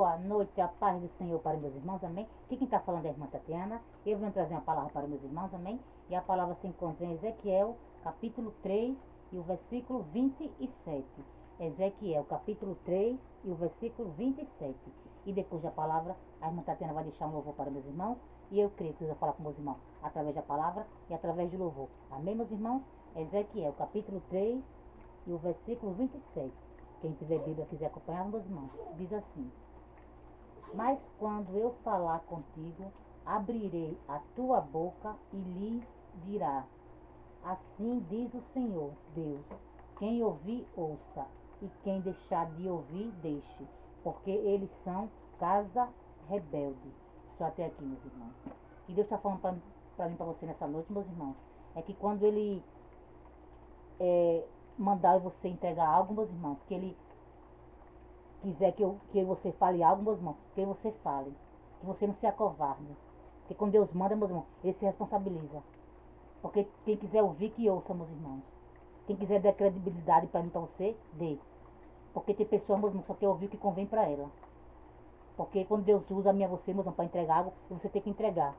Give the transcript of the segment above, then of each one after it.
Boa noite, a paz do Senhor para meus irmãos, amém? Aqui quem está falando é a irmã Tatiana. Eu venho trazer uma palavra para meus irmãos, amém? E a palavra se encontra em Ezequiel, capítulo 3 e o versículo 27. Ezequiel, capítulo 3 e o versículo 27. E depois da palavra, a irmã Tatiana vai deixar um louvor para meus irmãos. E eu creio que Deus vai falar com meus irmãos através da palavra e através do louvor. Amém, meus irmãos? Ezequiel, capítulo 3 e o versículo 27. Quem tiver Bíblia quiser acompanhar, meus irmãos, diz assim: Mas quando eu falar contigo, abrirei a tua boca e lhes dirá: Assim diz o Senhor Deus, quem ouvir, ouça, e quem deixar de ouvir, deixe, porque eles são casa rebelde. Só até aqui, meus irmãos. E Deus está falando para mim, para você nessa noite, meus irmãos, é que quando Ele mandar você entregar algo, meus irmãos, que Ele quiser que você fale algo, meus irmãos, que você fale, que você não se acovarde, porque quando Deus manda, meus irmãos, Ele se responsabiliza, porque quem quiser ouvir, que ouça, meus irmãos, quem quiser dar credibilidade para mim, para você, dê, porque tem pessoas, meus irmãos, que só quer ouvir o que convém para ela, porque quando Deus usa a mim e a você, meus irmãos, para entregar algo, você tem que entregar,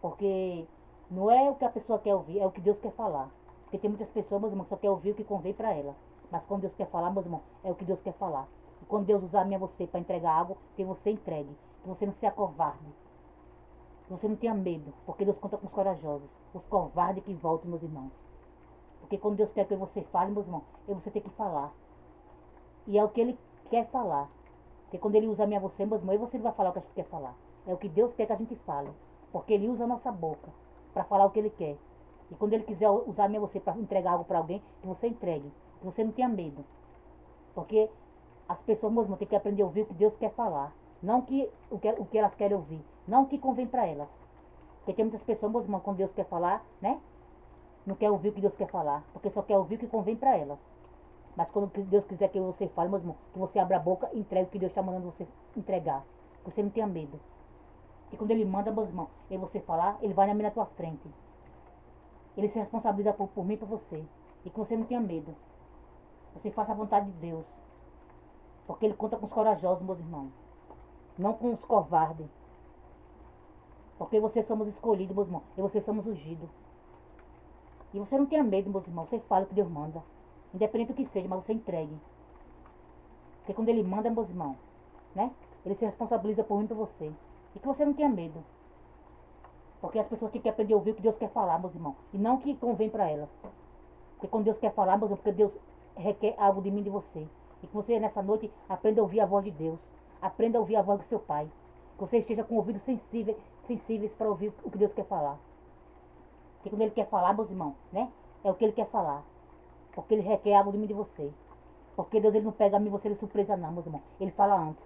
porque não é o que a pessoa quer ouvir, é o que Deus quer falar, porque tem muitas pessoas, meus irmãos, que só quer ouvir o que convém para elas, mas quando Deus quer falar, meus irmãos, é o que Deus quer falar. E quando Deus usar a mim e a você para entregar algo, que você entregue, que você não se acovarde, que você não tenha medo, porque Deus conta com os corajosos, os covardes que voltam, meus irmãos. Porque quando Deus quer que você fale, meus irmãos, você tem que falar. E é o que Ele quer falar. Porque quando Ele usa a mim e a você, meus irmãos, você não vai falar o que a gente quer falar. É o que Deus quer que a gente fale. Porque Ele usa a nossa boca para falar o que Ele quer. E quando Ele quiser usar a mim e a você para entregar algo para alguém, que você entregue. Que você não tenha medo. Porque as pessoas, meus irmãos, têm que aprender a ouvir o que Deus quer falar. Não o que elas querem ouvir. Não o que convém para elas. Porque tem muitas pessoas, meus irmãos, quando Deus quer falar, né? Não quer ouvir o que Deus quer falar. Porque só quer ouvir o que convém para elas. Mas quando Deus quiser que você fale, meus irmãos, que você abra a boca e entregue o que Deus está mandando você entregar. Que você não tenha medo. E quando Ele manda, meus irmãos, e você falar, Ele vai na tua frente. Ele se responsabiliza por mim e por você. E que você não tenha medo. Você faça a vontade de Deus. Porque Ele conta com os corajosos, meus irmãos. Não com os covardes. Porque vocês somos escolhidos, meus irmãos. E vocês somos ungidos. E você não tenha medo, meus irmãos. Você fala o que Deus manda. Independente do que seja, mas você entregue. Porque quando Ele manda, meus irmãos, né? Ele se responsabiliza por mim e por você. E que você não tenha medo. Porque as pessoas têm que aprender a ouvir o que Deus quer falar, meus irmãos. E não o que convém para elas. Porque quando Deus quer falar, meus irmãos, porque Deus requer algo de mim e de você. E que você, nessa noite, aprenda a ouvir a voz de Deus. Aprenda a ouvir a voz do seu Pai. Que você esteja com ouvidos sensíveis para ouvir o que Deus quer falar. Porque quando Ele quer falar, meus irmãos, né? É o que Ele quer falar. Porque Ele requer algo de mim e de você. Porque Deus, Ele não pega a mim e você de surpresa não, meus irmãos. Ele fala antes.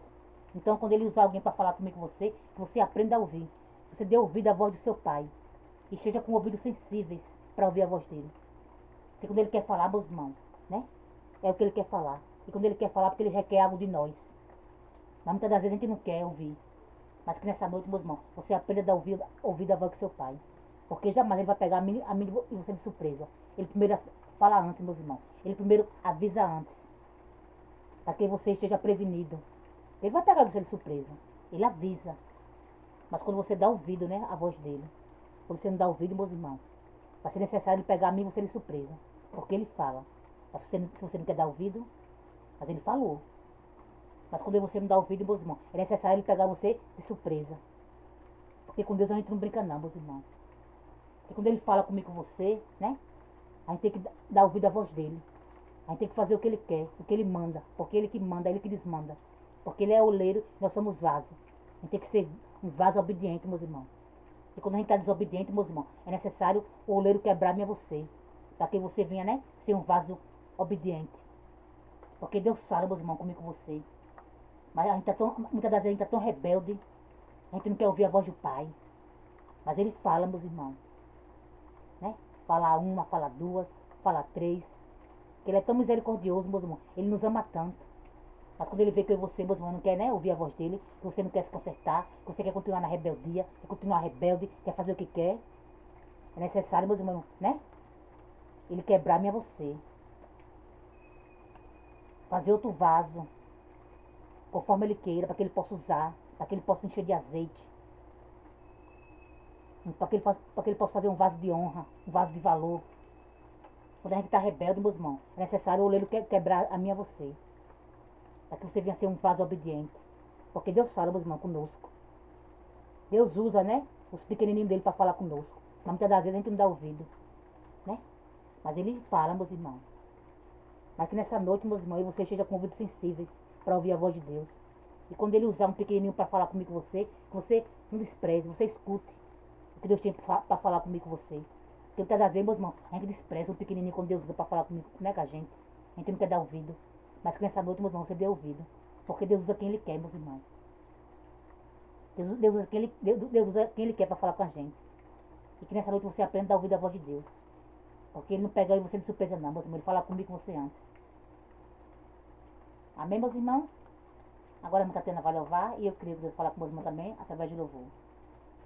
Então, quando Ele usar alguém para falar comigo com você, que você aprenda a ouvir. Você dê ouvido à voz do seu Pai. E esteja com ouvidos sensíveis para ouvir a voz dEle. Porque quando Ele quer falar, meus irmãos, né? É o que Ele quer falar. E quando Ele quer falar, porque Ele requer algo de nós. Mas muitas das vezes a gente não quer ouvir. Mas que nessa noite, meus irmãos, você aprenda a dar ouvido à voz do seu Pai. Porque jamais Ele vai pegar a mim e você de surpresa. Ele primeiro fala antes, meus irmãos. Ele primeiro avisa antes. Para que você esteja prevenido. Ele vai pegar você de surpresa. Ele avisa. Mas quando você dá ouvido, né, à voz dele. Quando você não dá ouvido, meus irmãos, vai ser necessário Ele pegar a mim e você de surpresa. Porque Ele fala. Mas se você não quer dar ouvido, mas Ele falou. Mas quando você não dá ouvido, meus irmãos, é necessário Ele pegar você de surpresa. Porque com Deus a gente não brinca não, meus irmãos. Porque quando Ele fala comigo, com você, né? A gente tem que dar ouvido à voz dele. A gente tem que fazer o que Ele quer, o que Ele manda. Porque Ele que manda, Ele que desmanda. Porque Ele é oleiro e nós somos vaso. A gente tem que ser um vaso obediente, meus irmãos. E quando a gente está desobediente, meus irmãos, é necessário o oleiro quebrar-me a você. Para que você venha, né? Ser um vaso obediente. Porque Deus fala, meus irmãos, comigo com você. Mas a gente muitas das vezes a gente está tão rebelde. A gente não quer ouvir a voz do Pai. Mas Ele fala, meus irmãos. Né? Fala uma, fala duas, fala três. Que Ele é tão misericordioso, meus irmãos. Ele nos ama tanto. Mas quando Ele vê que você, meus irmãos, não quer, né, ouvir a voz dele, que você não quer se consertar, que você quer continuar na rebeldia, quer continuar rebelde, quer fazer o que quer, é necessário, meus irmãos, né? Ele quebrar-me a você. Fazer outro vaso. conforme Ele queira, para que Ele possa usar, para que Ele possa encher de azeite, para que Ele possa fazer um vaso de honra, um vaso de valor. Quando a gente está rebelde, meus irmãos, é necessário o oleiro quebrar a mim e a você, para que você venha ser um vaso obediente. Porque Deus fala, meus irmãos, conosco. Deus usa, né, os pequenininhos dele para falar conosco. Mas muitas das vezes a gente não dá ouvido, né? Mas Ele fala, meus irmãos. Mas que nessa noite, meus irmãos, você esteja com ouvidos sensíveis para ouvir a voz de Deus. E quando Ele usar um pequenininho para falar comigo com você, que você não despreze, você escute o que Deus tem para falar comigo com você. Porque muitas das vezes, meus irmãos, a gente despreza um pequenininho quando Deus usa para falar comigo, né, com a gente. A gente não quer dar ouvido. Mas que nessa noite, meus irmãos, você dê ouvido. Porque Deus usa quem Ele quer, meus irmãos. Deus usa quem Ele quer para falar com a gente. E que nessa noite você aprenda a dar ouvido à voz de Deus. Porque Ele não pega você de surpresa não, meus irmãos. Ele fala comigo com você antes. Amém, meus irmãos? Agora a minha Tatiana vai louvar. E eu creio que Deus fala com meus irmãos também, através de louvor.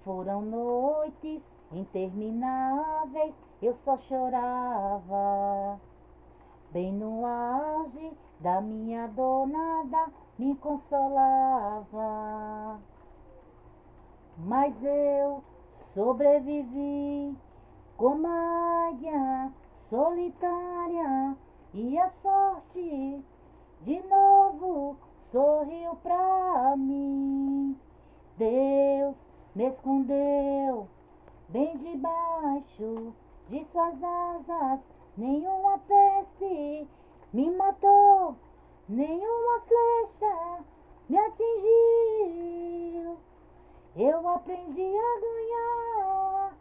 Foram noites intermináveis, eu só chorava. Bem no auge da minha dor, nada me consolava. Mas eu sobrevivi como águia solitária, e a sorte de novo sorriu pra mim. Deus me escondeu bem debaixo de suas asas, nenhuma peste me matou, nenhuma flecha me atingiu. Eu aprendi a ganhar,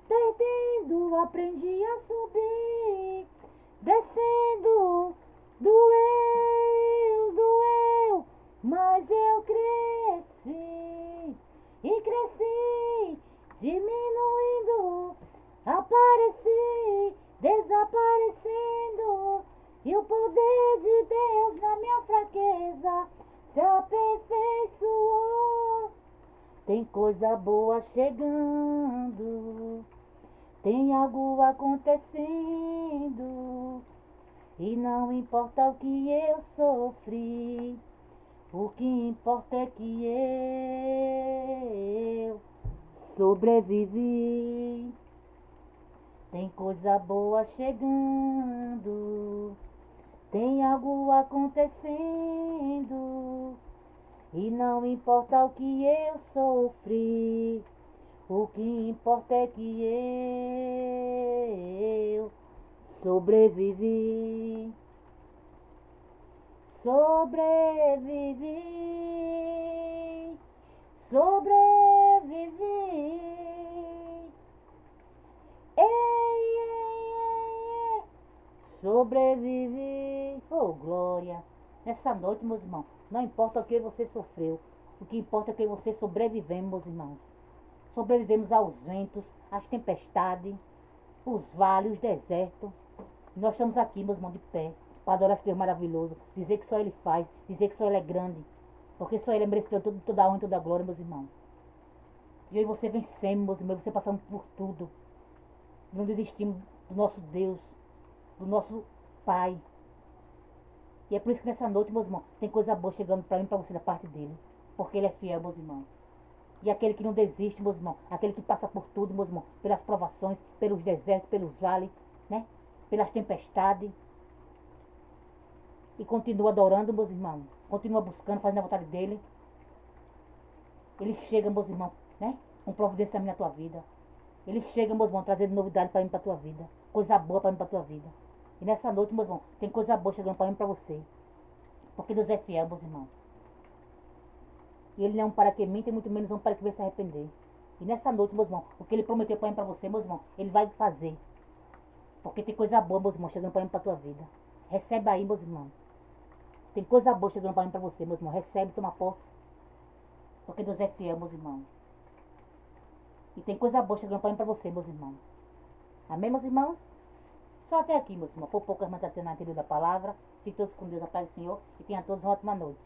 perdendo, aprendi a subir, descendo, doeu, mas eu cresci, e cresci, diminuindo, apareci, desaparecendo, e o poder de Deus na minha fraqueza se aperfeiçoou. Tem coisa boa chegando, tem algo acontecendo, e não importa o que eu sofri, o que importa é que eu sobrevivi. Tem coisa boa chegando, tem algo acontecendo, e não importa o que eu sofri, o que importa é que eu sobrevivi. Sobrevivi, sobrevivi. Ei, sobrevivi. Oh, glória. Nessa noite, meus irmãos, não importa o que você sofreu, o que importa é que você sobrevivemos, meus irmãos. Sobrevivemos aos ventos, às tempestades, os vales, os desertos. Nós estamos aqui, meus irmãos, de pé, para adorar esse Deus maravilhoso, dizer que só Ele faz, dizer que só Ele é grande, porque só Ele é merecedor de toda a honra e toda a glória, meus irmãos. E eu e você vencemos, meus irmãos, você passamos por tudo. Não desistimos do nosso Deus, do nosso Pai. E é por isso que nessa noite, meus irmãos, tem coisa boa chegando para mim e para você da parte dele. Porque Ele é fiel, meus irmãos. E aquele que não desiste, meus irmãos, aquele que passa por tudo, meus irmãos, pelas provações, pelos desertos, pelos vales, né? Pelas tempestades. E continua adorando, meus irmãos. Continua buscando, fazendo a vontade dele. Ele chega, meus irmãos, né? Com providência também na tua vida. Ele chega, meus irmãos, trazendo novidade para mim e para tua vida. Coisa boa para mim e para tua vida. E nessa noite, meus irmãos, tem coisa boa chegando para mim e para você. Porque Deus é fiel, meus irmãos. E Ele não é um para que minta, e muito menos um para que venha se arrepender. E nessa noite, meus irmãos, o que Ele prometeu para mim e para você, meus irmãos, Ele vai fazer. Porque tem coisa boa, meus irmãos, chegando para mim e para tua vida. Recebe aí, meus irmãos. Tem coisa boa chegando para mim e para você, meus irmãos. Recebe, toma posse. Porque Deus é fiel, meus irmãos. E tem coisa boa chegando para mim e para você, meus irmãos. Amém, meus irmãos? Só até aqui, meus irmãos. Foi poucas, mas até na anterior da palavra. Fique todos com Deus, a paz do Senhor. E tenha todos uma ótima noite.